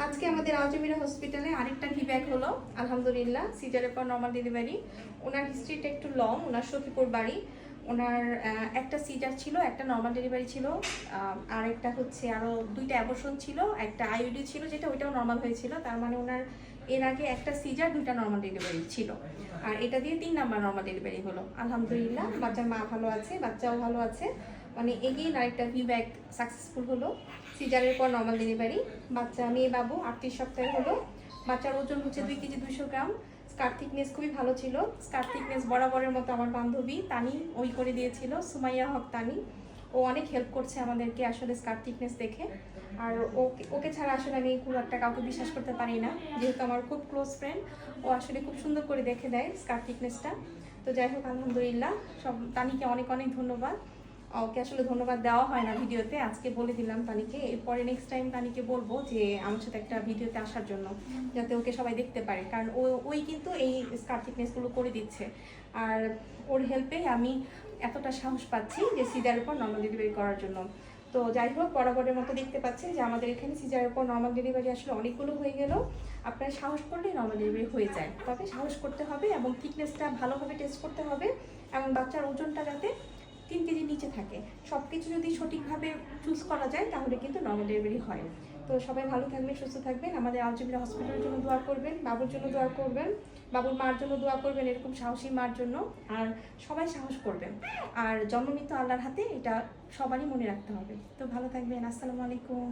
আজকে আমাদের আলজামিরা হসপিটালে আরেকটা ভিব্যাক হলো আলহামদুলিল্লাহ। সিজারের পর নর্মাল ডেলিভারি। ওনার হিস্ট্রিটা একটু লং। ওনার সখীপুর বাড়ি। ওনার একটা সিজার ছিল, একটা নর্মাল ডেলিভারি ছিল, আর একটা হচ্ছে আরও দুইটা অ্যাবর্শন ছিল, একটা আইইউডি ছিল যেটা ওইটাও নর্মাল হয়েছিল। তার মানে ওনার এর আগে একটা সিজার, দুইটা নর্মাল ডেলিভারি ছিল, আর এটা দিয়ে 3 নাম্বার নর্মাল ডেলিভারি হলো আলহামদুলিল্লাহ। বাচ্চার মা ভালো আছে, বাচ্চাও ভালো আছে, মানে এগেইন আরেকটা ভিব্যাক সাকসেসফুল হলো। সিজারের পর নর্মাল ডেলিভারি। বাচ্চা মেয়ে বাবু 38 সপ্তাহে হলো। বাচ্চার ওজন হচ্ছে 2 কেজি 200 গ্রাম। স্কার থিকনেস খুবই ভালো ছিল। স্কার থিকনেস বরাবরের মতো আমার বান্ধবী তানি ওই করে দিয়েছিল, সুমাইয়া হক তানি। ও অনেক হেল্প করছে আমাদেরকে আসলে স্কার থিকনেস দেখে। আর ওকে ছাড়া আসলে আমি খুব একটা কাউকে বিশ্বাস করতে পারি না, যেহেতু আমার খুব ক্লোজ ফ্রেন্ড। ও আসলে খুব সুন্দর করে দেখে দেয় স্কার থিকনেসটা। তো যাই হোক আলহামদুলিল্লাহ, সব তানিকে অনেক অনেক ধন্যবাদ। ওকে আসলে ধন্যবাদ দেওয়া হয় না ভিডিওতে, আজকে বলে দিলাম তানিকে। এরপরে নেক্সট টাইম তানিকে বলবো যে আমার সাথে একটা ভিডিওতে আসার জন্য, যাতে ওকে সবাই দেখতে পারে, কারণ ওই কিন্তু এই স্কার থিকনেসগুলো করে দিচ্ছে। আর ওর হেল্পে আমি এতটা সাহস পাচ্ছি যে সিজারের পর নর্মাল ডেলিভারি করার জন্য। তো যাই হোক, বরাবরের মতো দেখতে পাচ্ছেন যে আমাদের এখানে সিজারের পর নর্মাল ডেলিভারি আসলে অনেকগুলো হয়ে গেল। আপনার সাহস করলেই নর্মাল ডেলিভারি হয়ে যায়, তবে সাহস করতে হবে এবং থিকনেসটা ভালোভাবে টেস্ট করতে হবে, এবং বাচ্চার ওজনটা যাতে 3 কেজির নিচে থাকে। সব কিছু যদি সঠিকভাবে চুজ করা যায় তাহলে কিন্তু নর্মাল ডেলিভারি হয়। তো সবাই ভালো থাকবেন, সুস্থ থাকবেন। আমাদের আলজামিরা হসপিটালের জন্য দোয়া করবেন, বাবুর জন্য দোয়া করবেন, বাবুর মার জন্য দোয়া করবেন, এরকম সাহসী মার জন্য। আর সবাই সাহস করবেন। আর জন্মমৃত্যু আল্লাহর হাতে, এটা সবারই মনে রাখতে হবে। তো ভালো থাকবেন। আসসালামু আলাইকুম।